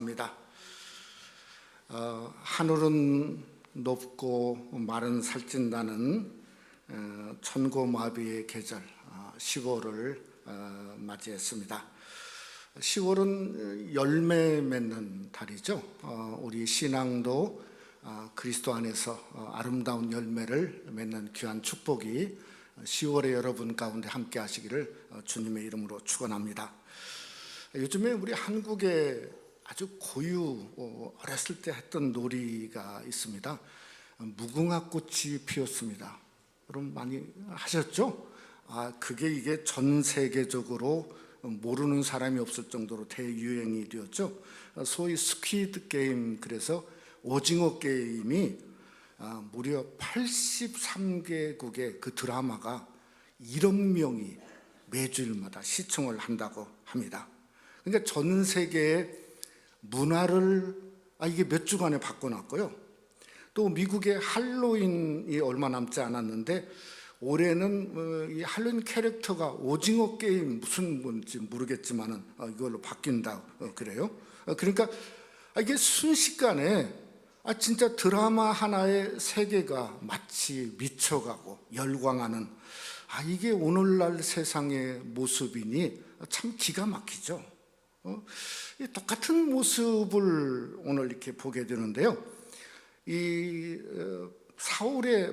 입니다. 하늘은 높고 말은 살찐다는 천고마비의 계절 10월을 맞이했습니다. 10월은 열매 맺는 달이죠. 우리 신앙도 그리스도 안에서 아름다운 열매를 맺는 귀한 축복이 10월에 여러분 가운데 함께 하시기를 주님의 이름으로 축원합니다. 요즘에 우리 한국에 아주 어렸을 때 했던 놀이가 있습니다. 무궁화 꽃이 피었습니다. 여러분 많이 하셨죠? 이게 전 세계적으로 모르는 사람이 없을 정도로 대유행이 되었죠. 소위 스퀴드 게임, 그래서 오징어 게임이 무려 83개국의 그 드라마가 1억 명이 매주일마다 시청을 한다고 합니다. 그러니까 전 세계의 문화를 이게 몇 주간에 바꿔놨고요. 또 미국의 할로윈이 얼마 남지 않았는데 올해는 이 할로윈 캐릭터가 오징어 게임 무슨 뭔지 모르겠지만은 이걸로 바뀐다 그래요. 그러니까 이게 순식간에 진짜 드라마 하나의 세계가 마치 미쳐가고 열광하는 이게 오늘날 세상의 모습이니 참 기가 막히죠. 똑같은 모습을 오늘 이렇게 보게 되는데요.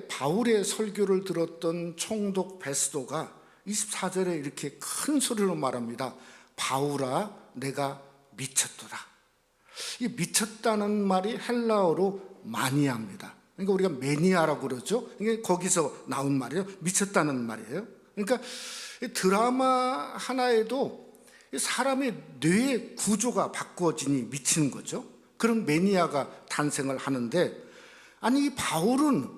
바울의 설교를 들었던 총독 베스도가 24절에 이렇게 큰 소리로 말합니다. 바울아, 내가 미쳤도다. 이 미쳤다는 말이 헬라어로 마니아입니다. 그러니까 우리가 매니아라고 그러죠. 이게 거기서 나온 말이에요. 미쳤다는 말이에요. 그러니까 드라마 하나에도 사람의 뇌의 구조가 바꿔지니 미치는 거죠. 그런 매니아가 탄생을 하는데, 이 바울은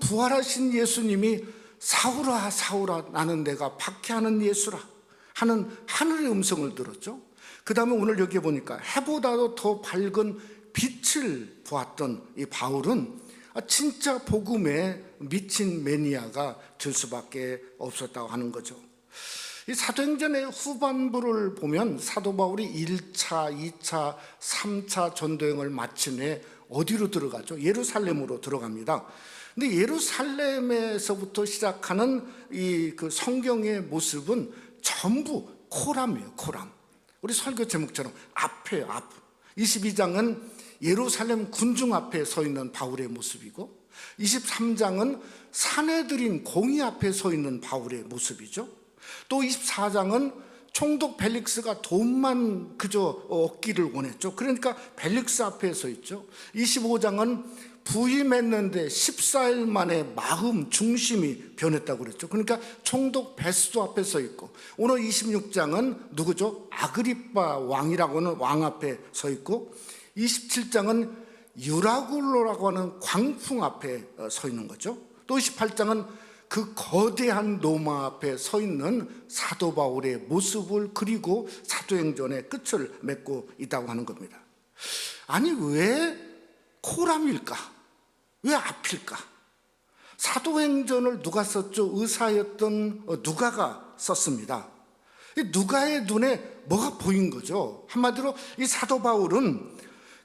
부활하신 예수님이 사울아 사울아 나는 내가 박해하는 예수라 하는 하늘의 음성을 들었죠. 그 다음에 오늘 여기 보니까 해보다도 더 밝은 빛을 보았던 이 바울은 진짜 복음에 미친 매니아가 될 수밖에 없었다고 하는 거죠. 이 사도행전의 후반부를 보면 사도 바울이 1차, 2차, 3차 전도행을 마친 후에 어디로 들어가죠? 예루살렘으로 들어갑니다. 근데 예루살렘에서부터 시작하는 그 성경의 모습은 전부 코람이에요. 코람. 우리 설교 제목처럼 앞에요. 앞. 22장은 예루살렘 군중 앞에 서 있는 바울의 모습이고, 23장은 사내들인 공의 앞에 서 있는 바울의 모습이죠. 또 24장은 총독 벨릭스가 돈만 그저 얻기를 원했죠. 그러니까 벨릭스 앞에 서 있죠. 25장은 부임했는데 14일 만에 마음 중심이 변했다고 그랬죠. 그러니까 총독 베스도 앞에 서 있고, 오늘 26장은 누구죠? 아그리빠 왕이라고 하는 왕 앞에 서 있고, 27장은 유라굴로라고 하는 광풍 앞에 서 있는 거죠. 또 28장은 그 거대한 로마 앞에 서 있는 사도 바울의 모습을 그리고 사도행전의 끝을 맺고 있다고 하는 겁니다. 왜 코람일까? 왜 앞일까? 사도행전을 누가 썼죠? 의사였던 누가가 썼습니다. 누가의 눈에 뭐가 보인 거죠? 한마디로 이 사도 바울은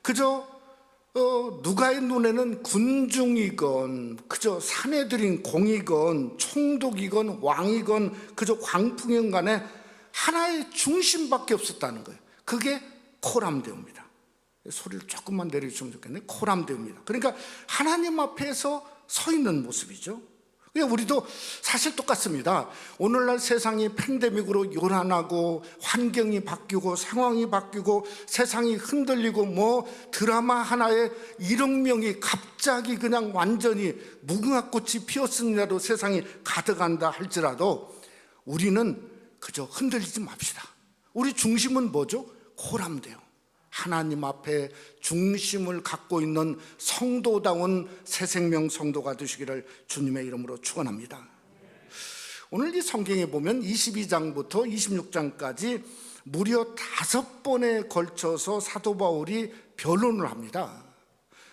그저 누가의 눈에는 군중이건 그저 사내들인 공이건 총독이건 왕이건 그저 광풍이건 간에 하나의 중심밖에 없었다는 거예요. 그게 코람데오입니다. 소리를 조금만 내려주시면 좋겠네요. 코람데오입니다. 그러니까 하나님 앞에서 서 있는 모습이죠. 우리도 사실 똑같습니다. 오늘날 세상이 팬데믹으로 요란하고 환경이 바뀌고 상황이 바뀌고 세상이 흔들리고 드라마 하나에 1억 명이 갑자기 그냥 완전히 무궁화꽃이 피었습니다로 세상이 가득한다 할지라도 우리는 그저 흔들리지 맙시다. 우리 중심은 뭐죠? 코람데오. 하나님 앞에 중심을 갖고 있는 성도다운 새생명 성도가 되시기를 주님의 이름으로 축원합니다. 오늘 이 성경에 보면 22장부터 26장까지 무려 5번에 걸쳐서 사도 바울이 변론을 합니다.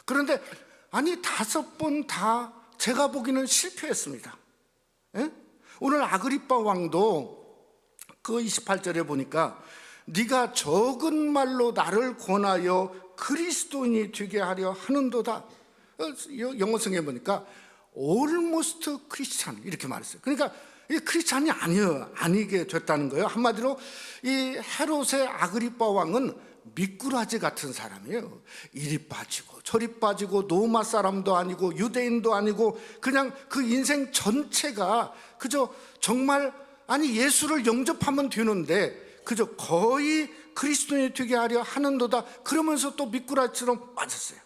그런데 5번 다 제가 보기에는 실패했습니다. 오늘 아그리빠 왕도 그 28절에 보니까 네가 적은 말로 나를 권하여 그리스도인이 되게 하려 하는도다. 영어성에 보니까 almost Christian 이렇게 말했어요. 그러니까 이 크리스찬이 아니게 됐다는 거예요. 한마디로 이 헤롯의 아그리빠 왕은 미꾸라지 같은 사람이에요. 이리 빠지고 저리 빠지고 로마 사람도 아니고 유대인도 아니고 그냥 그 인생 전체가 그저 정말 예수를 영접하면 되는데 그저 거의 그리스도인이 되게 하려 하는도다. 그러면서 또 미꾸라지처럼 빠졌어요.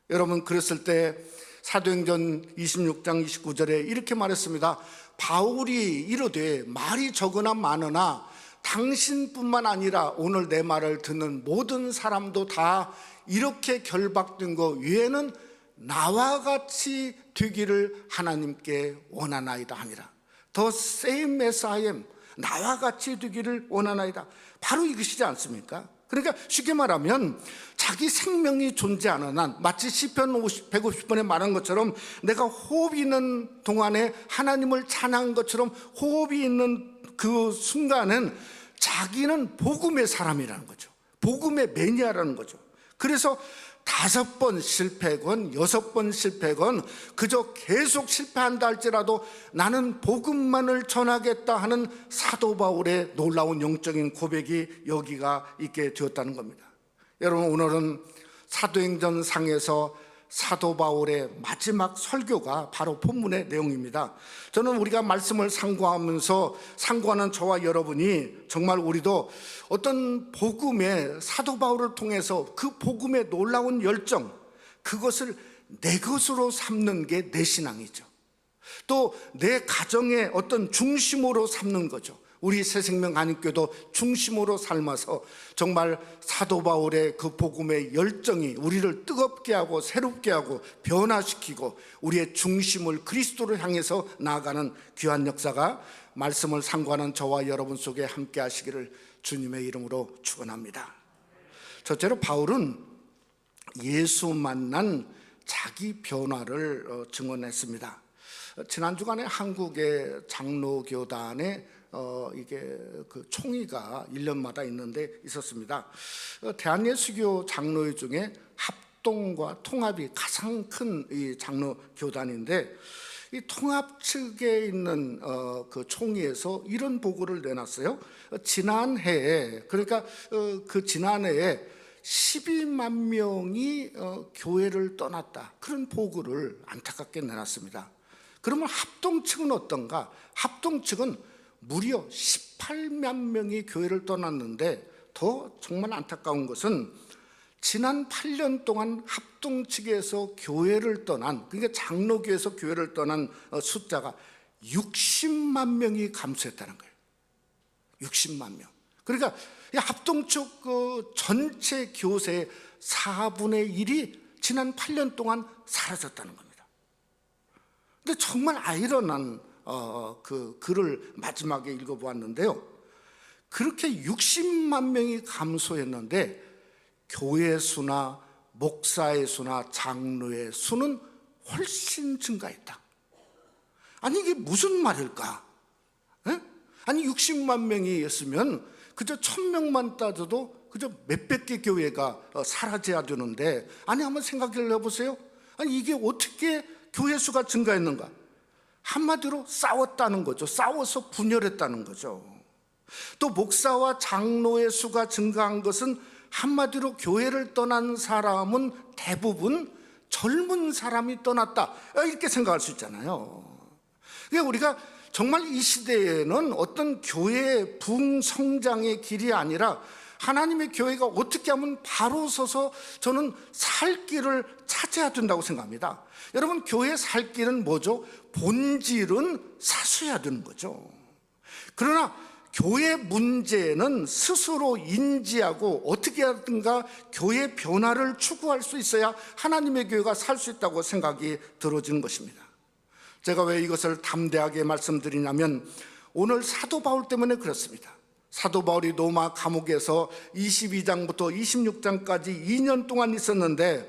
여러분, 그랬을 때 사도행전 26장 29절에 이렇게 말했습니다. 바울이 이르되 말이 적으나 많으나 당신뿐만 아니라 오늘 내 말을 듣는 모든 사람도 다 이렇게 결박된 것 외에는 나와 같이 되기를 하나님께 원하나이다 하니라. The same as I am, 나와 같이 되기를 원하나이다. 바로 이것이지 않습니까? 그러니까 쉽게 말하면 자기 생명이 존재하는 한, 마치 시편 150번에 말한 것처럼 내가 호흡이 있는 동안에 하나님을 찬양한 것처럼 호흡이 있는 그 순간은 자기는 복음의 사람이라는 거죠. 복음의 매니아라는 거죠. 그래서 5번 실패건 6번 실패건 그저 계속 실패한다 할지라도 나는 복음만을 전하겠다 하는 사도 바울의 놀라운 영적인 고백이 여기가 있게 되었다는 겁니다. 여러분, 오늘은 사도행전 상에서 사도 바울의 마지막 설교가 바로 본문의 내용입니다. 저는 우리가 말씀을 상고하는 저와 여러분이 정말 우리도 어떤 복음의 사도 바울을 통해서 그 복음의 놀라운 열정, 그것을 내 것으로 삼는 게 내 신앙이죠. 또 내 가정의 어떤 중심으로 삼는 거죠. 우리 새생명 한인교도 중심으로 삶아서 정말 사도 바울의 그 복음의 열정이 우리를 뜨겁게 하고 새롭게 하고 변화시키고 우리의 중심을 그리스도를 향해서 나아가는 귀한 역사가 말씀을 상고하는 저와 여러분 속에 함께 하시기를 주님의 이름으로 축원합니다. 첫째로 바울은 예수 만난 자기 변화를 증언했습니다. 지난 주간에 한국의 장로교단에 이게 그 총회가 1년마다 있는데 있었습니다. 대한예수교 장로회 중에 합동과 통합이 가장 큰 이 장로교단인데 이 통합 측에 있는 그 총회에서 이런 보고를 내놨어요. 지난해에, 그러니까 그 지난해에 12만 명이 교회를 떠났다, 그런 보고를 안타깝게 내놨습니다. 그러면 합동 측은 어떤가? 합동 측은 무려 18만 명이 교회를 떠났는데 더 정말 안타까운 것은 지난 8년 동안 합동 측에서 교회를 떠난, 그러니까 장로교에서 교회를 떠난 숫자가 60만 명이 감소했다는 거예요. 60만 명. 그러니까 합동 측 그 전체 교세의 4분의 1이 지난 8년 동안 사라졌다는 겁니다. 근데 정말 아이러니한 그 글을 마지막에 읽어보았는데요. 그렇게 60만 명이 감소했는데 교회 수나 목사의 수나 장로의 수는 훨씬 증가했다. 아니, 이게 무슨 말일까? 에? 아니, 60만 명이었으면 그저 1000명만 따져도 그저 몇백 개 교회가 사라져야 되는데, 아니, 한번 생각을 해보세요. 아니, 이게 어떻게 교회 수가 증가했는가? 한마디로 싸웠다는 거죠. 싸워서 분열했다는 거죠. 또 목사와 장로의 수가 증가한 것은 한마디로 교회를 떠난 사람은 대부분 젊은 사람이 떠났다, 이렇게 생각할 수 있잖아요. 그러니까 우리가 정말 이 시대에는 어떤 교회의 부흥성장의 길이 아니라 하나님의 교회가 어떻게 하면 바로 서서 저는 살 길을 찾아야 된다고 생각합니다. 여러분, 교회 살 길은 뭐죠? 본질은 사수해야 되는 거죠. 그러나 교회 문제는 스스로 인지하고 어떻게 하든가 교회 변화를 추구할 수 있어야 하나님의 교회가 살 수 있다고 생각이 들어지는 것입니다. 제가 왜 이것을 담대하게 말씀드리냐면 오늘 사도 바울 때문에 그렇습니다. 사도 바울이 로마 감옥에서 22장부터 26장까지 2년 동안 있었는데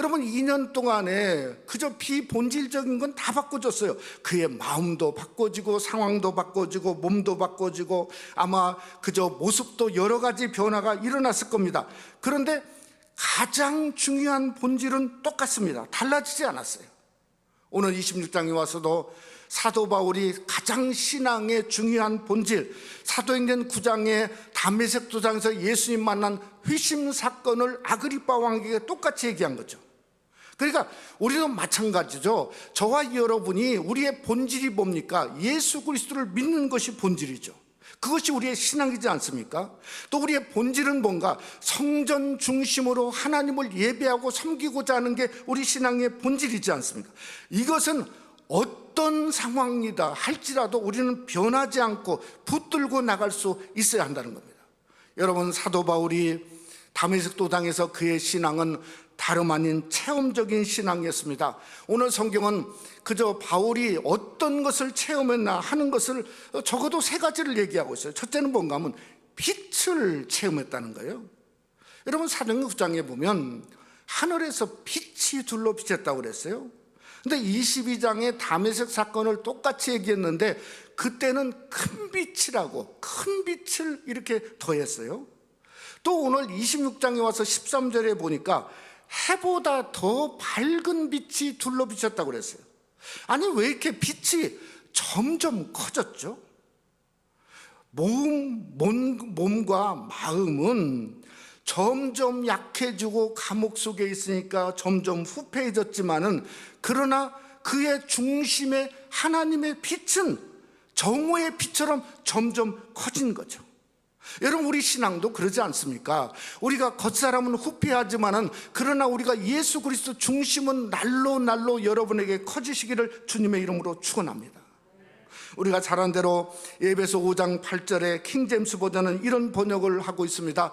여러분 2년 동안에 그저 비본질적인 건 다 바꿔줬어요. 그의 마음도 바꿔지고 상황도 바꿔지고 몸도 바꿔지고 아마 그저 모습도 여러 가지 변화가 일어났을 겁니다. 그런데 가장 중요한 본질은 똑같습니다. 달라지지 않았어요. 오늘 26장에 와서도 사도 바울이 가장 신앙의 중요한 본질, 사도행전 9장에 다메섹 도상에서 예수님 만난 회심 사건을 아그리빠 왕에게 똑같이 얘기한 거죠. 그러니까 우리도 마찬가지죠. 저와 여러분이 우리의 본질이 뭡니까? 예수 그리스도를 믿는 것이 본질이죠. 그것이 우리의 신앙이지 않습니까? 또 우리의 본질은 뭔가? 성전 중심으로 하나님을 예배하고 섬기고자 하는 게 우리 신앙의 본질이지 않습니까? 이것은 어떤 상황이다 할지라도 우리는 변하지 않고 붙들고 나갈 수 있어야 한다는 겁니다. 여러분, 사도 바울이 다메섹 도당에서 그의 신앙은 다름 아닌 체험적인 신앙이었습니다. 오늘 성경은 그저 바울이 어떤 것을 체험했나 하는 것을 적어도 세 가지를 얘기하고 있어요. 첫째는 뭔가 하면 빛을 체험했다는 거예요. 여러분, 사도행전 9장에 보면 하늘에서 빛이 둘러 비쳤다고 그랬어요. 근데 22장에 다메섹 사건을 똑같이 얘기했는데 그때는 큰 빛이라고, 큰 빛을 이렇게 더했어요. 또 오늘 26장에 와서 13절에 보니까 해보다 더 밝은 빛이 둘러 비쳤다고 그랬어요. 아니, 왜 이렇게 빛이 점점 커졌죠? 몸과 마음은 점점 약해지고 감옥 속에 있으니까 점점 후패해졌지만은, 그러나 그의 중심에 하나님의 빛은 정오의 빛처럼 점점 커진 거죠. 여러분, 우리 신앙도 그러지 않습니까? 우리가 겉사람은 후패하지만은 그러나 우리가 예수 그리스도 중심은 날로 여러분에게 커지시기를 주님의 이름으로 축원합니다. 우리가 잘 아는 대로 에베소 5장 8절에 킹제임스 버전은 이런 번역을 하고 있습니다.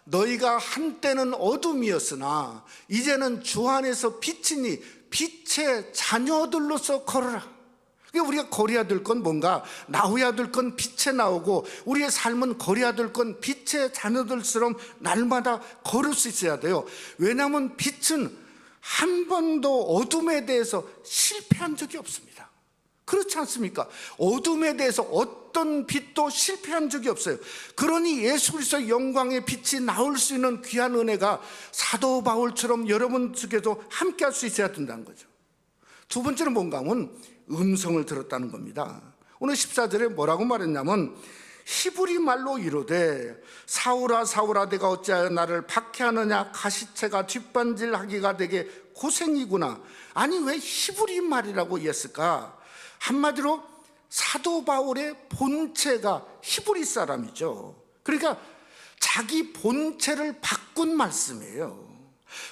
너희가 한때는 어둠이었으나 이제는 주 안에서 빛이니 빛의 자녀들로서 걸어라. 우리가 걸어야 될 건 뭔가? 나와야 될 건 빛에 나오고 우리의 삶은 걸어야 될 건 빛의 자녀들처럼 날마다 걸을 수 있어야 돼요. 왜냐하면 빛은 한 번도 어둠에 대해서 실패한 적이 없습니다. 그렇지 않습니까? 어둠에 대해서 어떤 빛도 실패한 적이 없어요. 그러니 예수 그리스도의 영광의 빛이 나올 수 있는 귀한 은혜가 사도 바울처럼 여러분 속에도 함께 할 수 있어야 된다는 거죠. 두 번째는 뭔가 하면 음성을 들었다는 겁니다. 오늘 14절에 뭐라고 말했냐면 히브리 말로 이르되 사울아 사울아 내가 어찌하여 나를 박해하느냐, 가시체가 뒷반질하기가 되게 고생이구나. 아니, 왜 히브리 말이라고 했을까? 한마디로 사도 바울의 본체가 히브리 사람이죠. 그러니까 자기 본체를 바꾼 말씀이에요.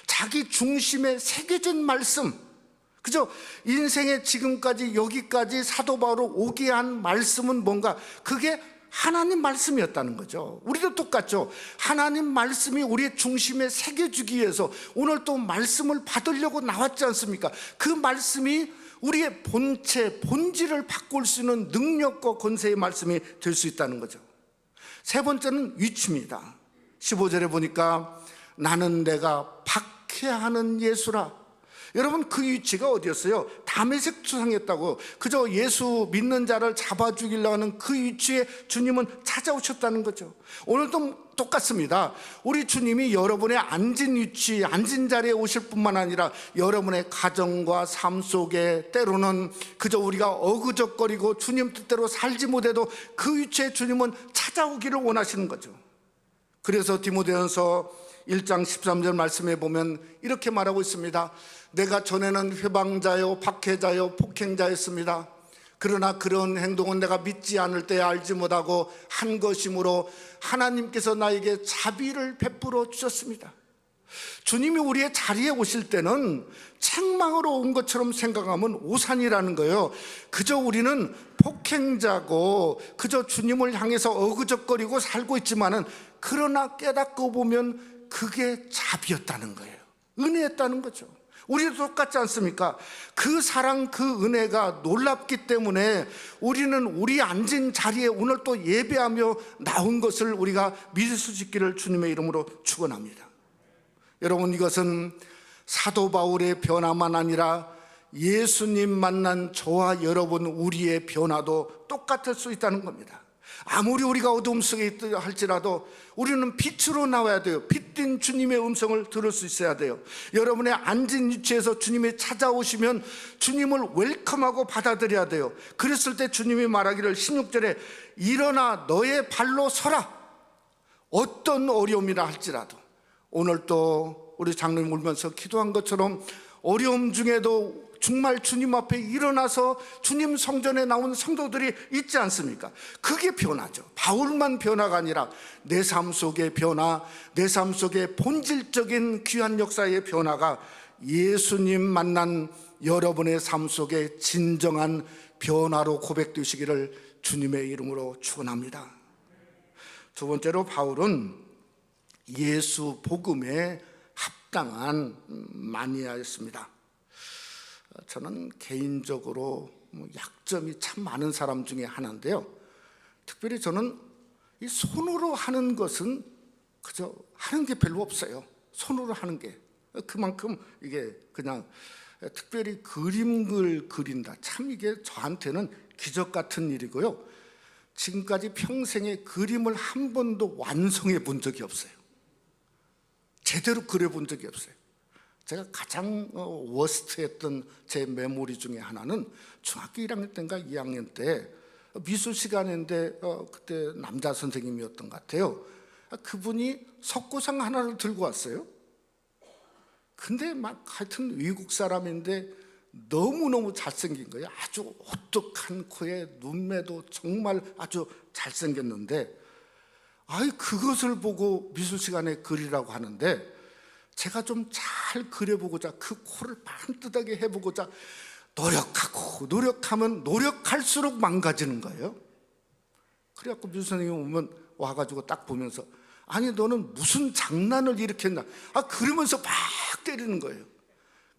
자기 중심에 새겨진 말씀. 그죠? 인생의 지금까지 여기까지 사도 바울을 오게 한 말씀은 뭔가? 그게 하나님 말씀이었다는 거죠. 우리도 똑같죠. 하나님 말씀이 우리의 중심에 새겨주기 위해서 오늘 또 말씀을 받으려고 나왔지 않습니까? 그 말씀이 우리의 본체, 본질을 바꿀 수 있는 능력과 권세의 말씀이 될 수 있다는 거죠. 세 번째는 위치입니다. 15절에 보니까 나는 내가 박해하는 예수라. 여러분, 그 위치가 어디였어요? 다메섹 수상이었다고. 그저 예수 믿는 자를 잡아 죽이려고 하는 그 위치에 주님은 찾아오셨다는 거죠. 오늘도 똑같습니다. 우리 주님이 여러분의 앉은 위치, 앉은 자리에 오실 뿐만 아니라 여러분의 가정과 삶 속에 때로는 그저 우리가 어그적거리고 주님 뜻대로 살지 못해도 그 위치에 주님은 찾아오기를 원하시는 거죠. 그래서 디모데전서 1장 13절 말씀에 보면 이렇게 말하고 있습니다. 내가 전에는 회방자요 박해자요 폭행자였습니다. 그러나 그런 행동은 내가 믿지 않을 때 알지 못하고 한 것이므로 하나님께서 나에게 자비를 베풀어 주셨습니다. 주님이 우리의 자리에 오실 때는 책망으로 온 것처럼 생각하면 오산이라는 거예요. 그저 우리는 폭행자고 그저 주님을 향해서 어그적거리고 살고 있지만은 그러나 깨닫고 보면 그게 자비였다는 거예요. 은혜였다는 거죠. 우리도 똑같지 않습니까? 그 사랑, 그 은혜가 놀랍기 때문에 우리는 우리 앉은 자리에 오늘 또 예배하며 나온 것을 우리가 믿을 수 있기를 주님의 이름으로 축원합니다. 여러분, 이것은 사도 바울의 변화만 아니라 예수님 만난 저와 여러분 우리의 변화도 똑같을 수 있다는 겁니다. 아무리 우리가 어둠 속에 있다 할지라도 우리는 빛으로 나와야 돼요. 빛된 주님의 음성을 들을 수 있어야 돼요. 여러분의 앉은 위치에서 주님이 찾아오시면 주님을 웰컴하고 받아들여야 돼요. 그랬을 때 주님이 말하기를 16절에 일어나 너의 발로 서라. 어떤 어려움이라 할지라도, 오늘 또 우리 장로님 울면서 기도한 것처럼 어려움 중에도 정말 주님 앞에 일어나서 주님 성전에 나온 성도들이 있지 않습니까? 그게 변화죠. 바울만 변화가 아니라 내 삶 속의 변화, 내 삶 속의 본질적인 귀한 역사의 변화가 예수님 만난 여러분의 삶 속에 진정한 변화로 고백되시기를 주님의 이름으로 축원합니다. 두 번째로 바울은 예수 복음에 합당한 마니아였습니다. 저는 개인적으로 약점이 참 많은 사람 중에 하나인데요, 특별히 저는 이 손으로 하는 것은 그저 하는 게 별로 없어요. 손으로 하는 게 그만큼 이게 그냥 특별히 그림을 그린다, 참 이게 저한테는 기적 같은 일이고요. 지금까지 평생에 그림을 한 번도 완성해 본 적이 없어요. 제대로 그려본 적이 없어요. 제가 가장 워스트했던 제 메모리 중에 하나는 중학교 1학년 때인가 2학년 때 미술 시간인데 그때 남자 선생님이었던 것 같아요. 그분이 석고상 하나를 들고 왔어요. 근데 막 하여튼 외국 사람인데 너무너무 잘생긴 거예요. 아주 오똑한 코에 눈매도 정말 아주 잘생겼는데, 그것을 보고 미술 시간에 그리라고 하는데 제가 좀 잘 그려보고자, 그 코를 반듯하게 해보고자 노력하면 노력할수록 망가지는 거예요. 그래갖고 미술 선생님이 오면 와가지고 딱 보면서, 아니 너는 무슨 장난을 이렇게 했나, 그러면서 막 때리는 거예요.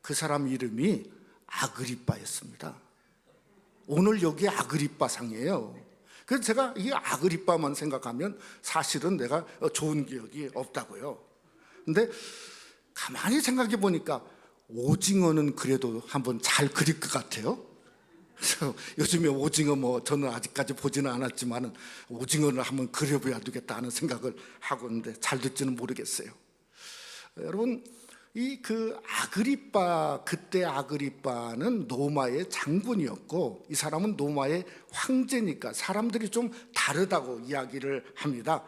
그 사람 이름이 아그리빠였습니다. 오늘 여기 아그리빠상이에요. 그래서 제가 이 아그리빠만 생각하면 사실은 내가 좋은 기억이 없다고요. 근데 가만히 생각해 보니까 오징어는 그래도 한번 잘 그릴 것 같아요. 그래서 요즘에 오징어 저는 아직까지 보지는 않았지만 오징어를 한번 그려봐야 되겠다 하는 생각을 하고 있는데 잘 될지는 모르겠어요. 여러분, 그때 아그리빠는 로마의 장군이었고 이 사람은 로마의 황제니까 사람들이 좀 다르다고 이야기를 합니다.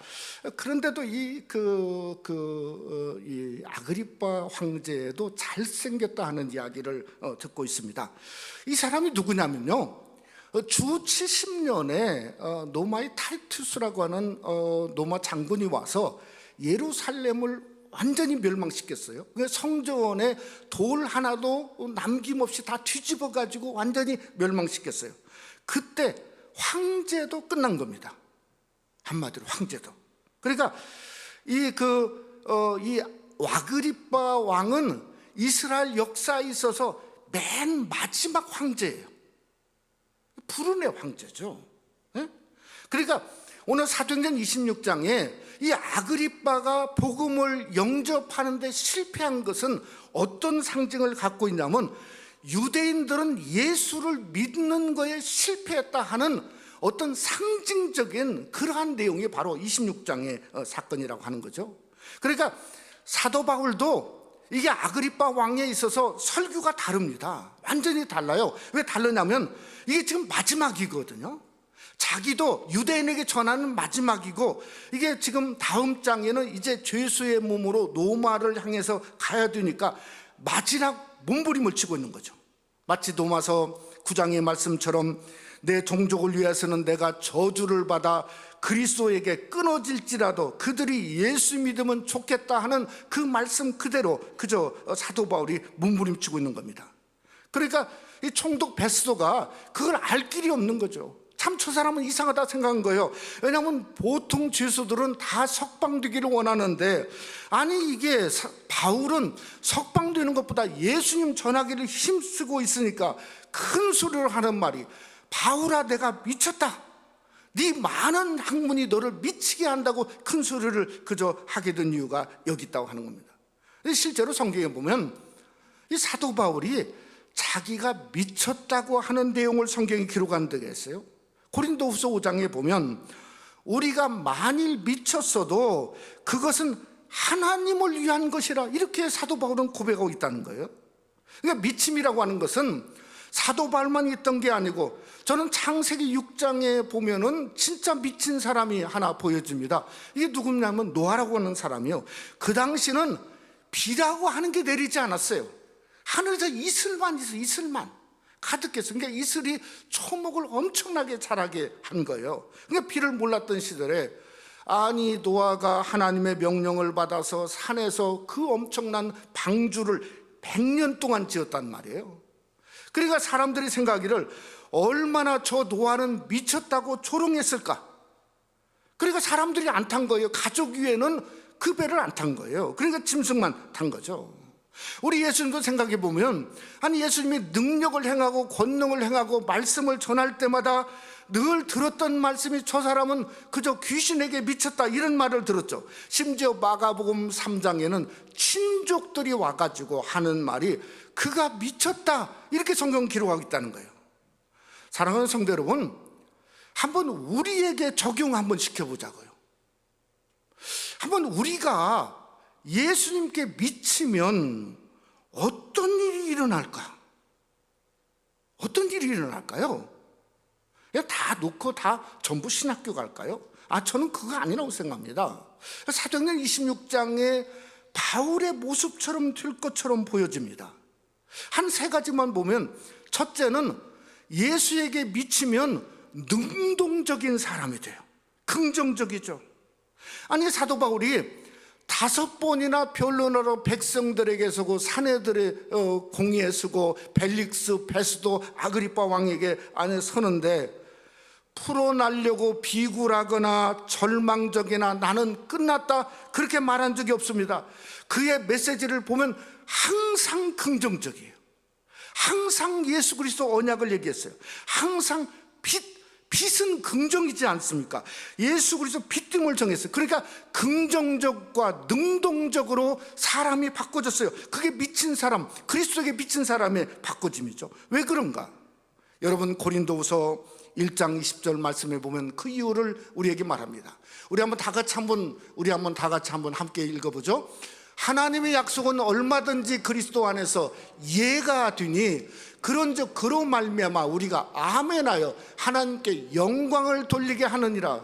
그런데도 이 아그리빠 황제도 잘생겼다 하는 이야기를 듣고 있습니다. 이 사람이 누구냐면요, 주 70년에 로마의 타이투스라고 하는 로마 장군이 와서 예루살렘을 완전히 멸망시켰어요. 성전에 돌 하나도 남김없이 다 뒤집어 가지고 완전히 멸망시켰어요. 그때 황제도 끝난 겁니다. 한마디로 황제도. 그러니까 이 아그리빠 왕은 이스라엘 역사에 있어서 맨 마지막 황제예요. 불운의 황제죠. 그러니까 오늘 사도행전 26장에 이 아그리빠가 복음을 영접하는데 실패한 것은 어떤 상징을 갖고 있냐면, 유대인들은 예수를 믿는 거에 실패했다 하는 어떤 상징적인 그러한 내용이 바로 26장의 사건이라고 하는 거죠. 그러니까 사도 바울도 이게 아그리빠 왕에 있어서 설교가 다릅니다. 완전히 달라요. 왜 다르냐면 이게 지금 마지막이거든요. 자기도 유대인에게 전하는 마지막이고, 이게 지금 다음 장에는 이제 죄수의 몸으로 로마를 향해서 가야 되니까 마지막 몸부림을 치고 있는 거죠. 마치 로마서 9장의 말씀처럼 내 종족을 위해서는 내가 저주를 받아 그리스도에게 끊어질지라도 그들이 예수 믿으면 좋겠다 하는 그 말씀 그대로 그저 사도 바울이 몸부림치고 있는 겁니다. 그러니까 이 총독 베스도가 그걸 알 길이 없는 거죠. 참 저 사람은 이상하다 생각한 거예요. 왜냐하면 보통 죄수들은 다 석방되기를 원하는데, 아니 이게 바울은 석방되는 것보다 예수님 전하기를 힘쓰고 있으니까 큰 소리로 하는 말이, 바울아 내가 미쳤다, 네 많은 학문이 너를 미치게 한다고 큰 소리를 그저 하게 된 이유가 여기 있다고 하는 겁니다. 실제로 성경에 보면 이 사도 바울이 자기가 미쳤다고 하는 내용을 성경에 기록한 데가 있어요. 고린도후서 5장에 보면 우리가 만일 미쳤어도 그것은 하나님을 위한 것이라, 이렇게 사도 바울은 고백하고 있다는 거예요. 그러니까 미침이라고 하는 것은 사도 바울만 있던 게 아니고, 저는 창세기 6장에 보면은 진짜 미친 사람이 하나 보여집니다. 이게 누구냐면 노아라고 하는 사람이요. 그 당시는 비라고 하는 게 내리지 않았어요. 하늘에서 이슬만 있어, 이슬만 가득했어. 그러니까 이슬이 초목을 엄청나게 자라게 한 거예요. 그러니까 비를 몰랐던 시절에, 아니 노아가 하나님의 명령을 받아서 산에서 그 엄청난 방주를 100년 동안 지었단 말이에요. 그러니까 사람들이 생각하기를 얼마나 저 노아는 미쳤다고 조롱했을까. 그러니까 사람들이 안 탄 거예요. 가족 위에는 그 배를 안 탄 거예요. 그러니까 짐승만 탄 거죠. 우리 예수님도 생각해 보면, 아니 예수님이 능력을 행하고 권능을 행하고 말씀을 전할 때마다 늘 들었던 말씀이 저 사람은 그저 귀신에게 미쳤다, 이런 말을 들었죠. 심지어 마가복음 3장에는 친족들이 와가지고 하는 말이 그가 미쳤다, 이렇게 성경 기록하고 있다는 거예요. 사랑하는 성도 여러분, 한번 우리에게 적용 한번 시켜보자고요. 한번 우리가 예수님께 미치면 어떤 일이 일어날까? 어떤 일이 일어날까요? 그냥 다 놓고 다 전부 신학교 갈까요? 저는 그거 아니라고 생각합니다. 사도행전 26장에 바울의 모습처럼 될 것처럼 보여집니다. 한 세 가지만 보면, 첫째는 예수에게 미치면 능동적인 사람이 돼요. 긍정적이죠. 아니 사도 바울이 5번이나 변론하러 백성들에게 서고 사내들의 공의에 서고 벨릭스, 베스도, 아그리빠 왕에게 안에 서는데, 풀어나려고 비굴하거나 절망적이나 나는 끝났다, 그렇게 말한 적이 없습니다. 그의 메시지를 보면 항상 긍정적이에요. 항상 예수 그리스도 언약을 얘기했어요. 항상 빛은 긍정이지 않습니까? 예수 그리스도 빛등을 정했어요. 그러니까 긍정적과 능동적으로 사람이 바꿔졌어요. 그게 미친 사람, 그리스도에게 미친 사람의 바꿔짐이죠. 왜 그런가? 여러분, 고린도후서 1장 20절 말씀에 보면 그 이유를 우리에게 말합니다. 우리 한번 다 같이 한번 함께 읽어보죠. 하나님의 약속은 얼마든지 그리스도 안에서 예가 되니 그런즉 그로 말미암아 우리가 아멘하여 하나님께 영광을 돌리게 하느니라.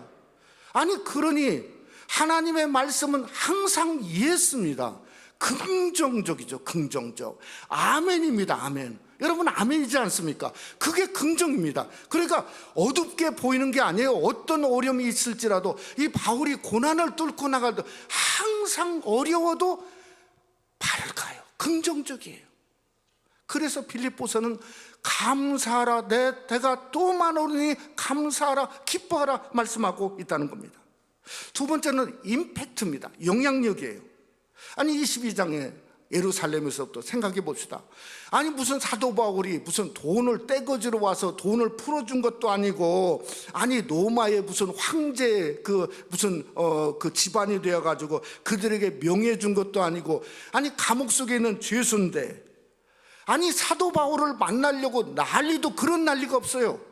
아니 그러니 하나님의 말씀은 항상 예습니다. 긍정적이죠. 긍정적. 아멘입니다. 아멘. 여러분 아멘이지 않습니까? 그게 긍정입니다. 그러니까 어둡게 보이는 게 아니에요. 어떤 어려움이 있을지라도 이 바울이 고난을 뚫고 나갈 때 항상 어려워도 밝아요. 긍정적이에요. 그래서 빌립보서는 감사하라, 내 대가 또 많으니 감사하라, 기뻐하라 말씀하고 있다는 겁니다. 두 번째는 임팩트입니다. 영향력이에요. 아니 22장에 예루살렘에서부터 생각해 봅시다. 아니 무슨 사도 바울이 무슨 돈을 떼거지로 와서 돈을 풀어준 것도 아니고, 아니 로마의 무슨 황제 그 집안이 되어가지고 그들에게 명예 준 것도 아니고, 아니 감옥 속에 있는 죄수인데, 아니 사도 바울을 만나려고 난리도 그런 난리가 없어요.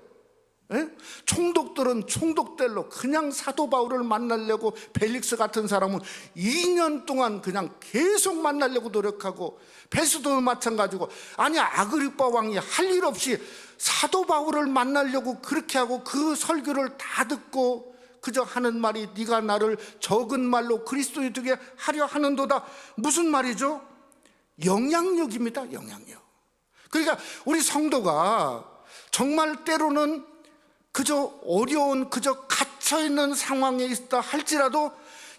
에? 총독들은 총독들로 그냥 사도 바울을 만나려고, 벨릭스 같은 사람은 2년 동안 그냥 계속 만나려고 노력하고, 베스도도 마찬가지고, 아니 아그리빠 왕이 할 일 없이 사도 바울을 만나려고 그렇게 하고 그 설교를 다 듣고 그저 하는 말이 네가 나를 적은 말로 그리스도에 되게 하려 하는도다. 무슨 말이죠? 영향력입니다. 영향력. 그러니까 우리 성도가 정말 때로는 그저 어려운, 그저 갇혀있는 상황에 있다 할지라도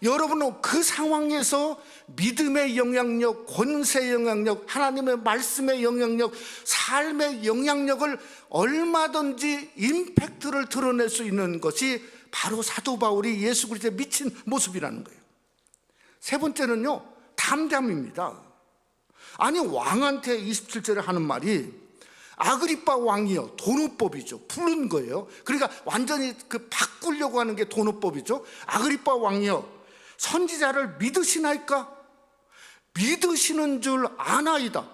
여러분은 그 상황에서 믿음의 영향력, 권세의 영향력, 하나님의 말씀의 영향력, 삶의 영향력을 얼마든지 임팩트를 드러낼 수 있는 것이 바로 사도 바울이 예수 그리스도에 미친 모습이라는 거예요. 세 번째는요, 담대함입니다. 아니 왕한테 27절에 하는 말이 아그리빠 왕이요, 도노법이죠. 푸는 거예요. 그러니까 완전히 바꾸려고 하는 게 도노법이죠. 아그리빠 왕이요, 선지자를 믿으시나이까? 믿으시는 줄 아나이다.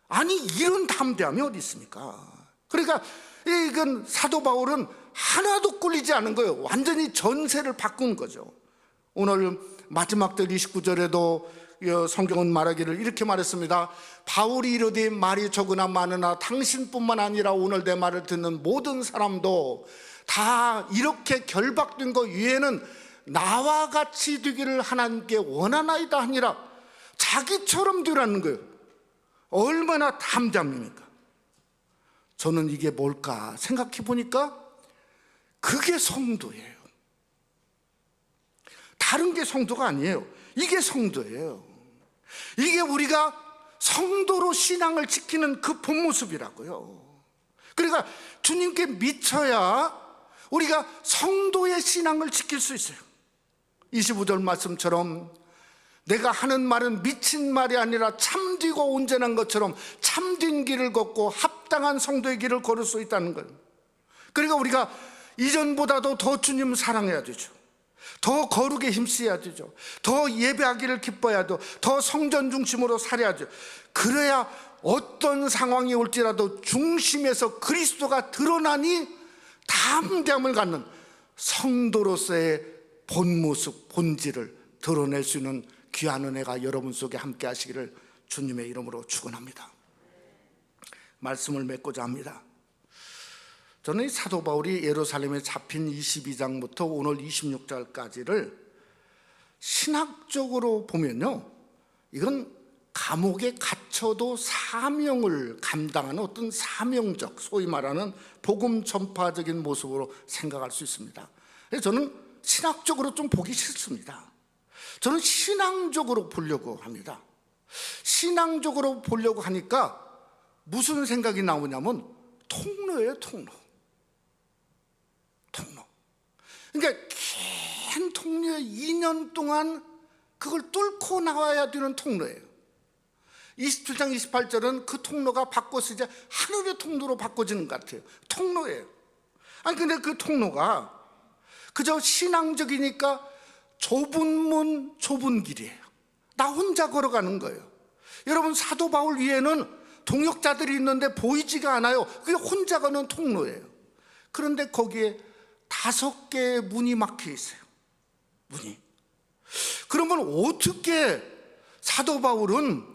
아니, 이런 담대함이 어디 있습니까? 그러니까 이건 사도 바울은 하나도 꿀리지 않은 거예요. 완전히 전세를 바꾼 거죠. 오늘 마지막 절 29절에도 성경은 말하기를 이렇게 말했습니다. 바울이 이르되 말이 적으나 많으나 당신뿐만 아니라 오늘 내 말을 듣는 모든 사람도 다 이렇게 결박된 것 위에는 나와 같이 되기를 하나님께 원하나이다 하니라. 자기처럼 되라는 거예요. 얼마나 담대합니까? 저는 이게 뭘까 생각해 보니까 그게 성도예요. 다른 게 성도가 아니에요. 이게 성도예요. 이게 우리가 성도로 신앙을 지키는 그 본 모습이라고요. 그러니까 주님께 미쳐야 우리가 성도의 신앙을 지킬 수 있어요. 25절 말씀처럼 내가 하는 말은 미친 말이 아니라 참되고 온전한 것처럼 참된 길을 걷고 합당한 성도의 길을 걸을 수 있다는 거예요. 그러니까 우리가 이전보다도 더 주님 사랑해야 되죠. 더 거룩에 힘써야 되죠. 더 예배하기를 기뻐해야 되죠. 더 성전 중심으로 살아야죠. 그래야 어떤 상황이 올지라도 중심에서 그리스도가 드러나니 담대함을 갖는 성도로서의 본 모습, 본질을 드러낼 수 있는 귀한 은혜가 여러분 속에 함께 하시기를 주님의 이름으로 축원합니다. 말씀을 맺고자 합니다. 저는 이 사도 바울이 예루살렘에 잡힌 22장부터 오늘 26장까지를 신학적으로 보면요, 이건 감옥에 갇혀도 사명을 감당하는 어떤 사명적, 소위 말하는 복음 전파적인 모습으로 생각할 수 있습니다. 그래서 저는 신학적으로 좀 보기 싫습니다. 저는 신앙적으로 보려고 합니다. 신앙적으로 보려고 하니까 무슨 생각이 나오냐면 통로예요, 통로. 그러니까 긴 통로에 2년 동안 그걸 뚫고 나와야 되는 통로예요. 27장 28절은 그 통로가 바꿔서 이제 하늘의 통로로 바꿔지는 것 같아요. 통로예요. 아니 근데 그 통로가 그저 신앙적이니까 좁은 문 좁은 길이에요. 나 혼자 걸어가는 거예요. 여러분, 사도 바울 위에는 동역자들이 있는데 보이지가 않아요. 그게 혼자 가는 통로예요. 그런데 거기에 5개의 문이 막혀 있어요. 문이. 그러면 어떻게 사도 바울은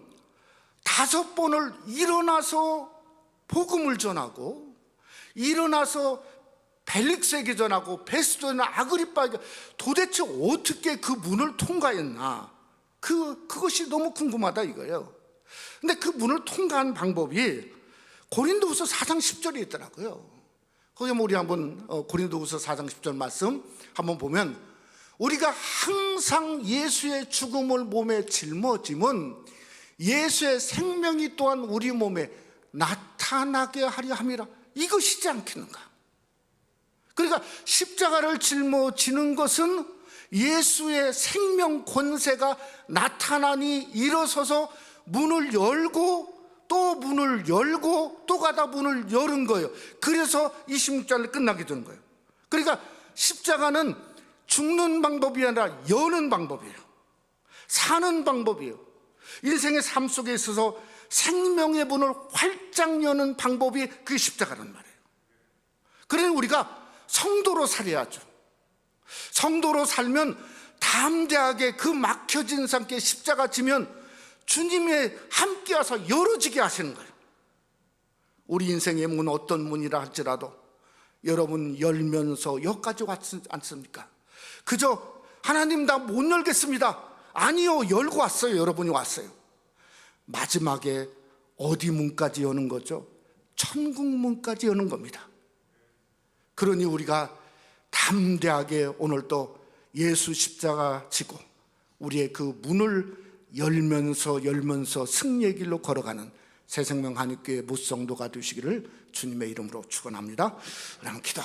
5번을 일어나서 복음을 전하고, 일어나서 벨릭스에게 전하고, 베스도나 아그리빠에게 도대체 어떻게 그 문을 통과했나? 그것이 너무 궁금하다 이거예요. 근데 그 문을 통과한 방법이 고린도후서 4장 10절에 있더라고요. 거기 우리 한번 고린도후서 4장 10절 말씀 한번 보면, 우리가 항상 예수의 죽음을 몸에 짊어짐은 예수의 생명이 또한 우리 몸에 나타나게 하려 함이라. 이것이지 않겠는가? 그러니까 십자가를 짊어지는 것은 예수의 생명 권세가 나타나니 일어서서 문을 열고 또 문을 열고 또 가다 문을 여는 거예요. 그래서 26절을 끝나게 되는 거예요. 그러니까 십자가는 죽는 방법이 아니라 여는 방법이에요. 사는 방법이에요. 인생의 삶 속에 있어서 생명의 문을 활짝 여는 방법이 그게 십자가란 말이에요. 그러니 우리가 성도로 살아야죠. 성도로 살면 담대하게 그 막혀진 삶께 십자가 지면 주님이 함께 와서 열어지게 하시는 거예요. 우리 인생의 문 어떤 문이라 할지라도 여러분 열면서 여기까지 왔지 않습니까? 그저 하나님 나 못 열겠습니다. 아니요, 열고 왔어요. 여러분이 왔어요. 마지막에 어디 문까지 여는 거죠? 천국 문까지 여는 겁니다. 그러니 우리가 담대하게 오늘도 예수 십자가 지고 우리의 그 문을 열면서 승리의 길로 걸어가는 새생명 한입교회 무성도가 되시기를 주님의 이름으로 축원합니다. 그럼 기도.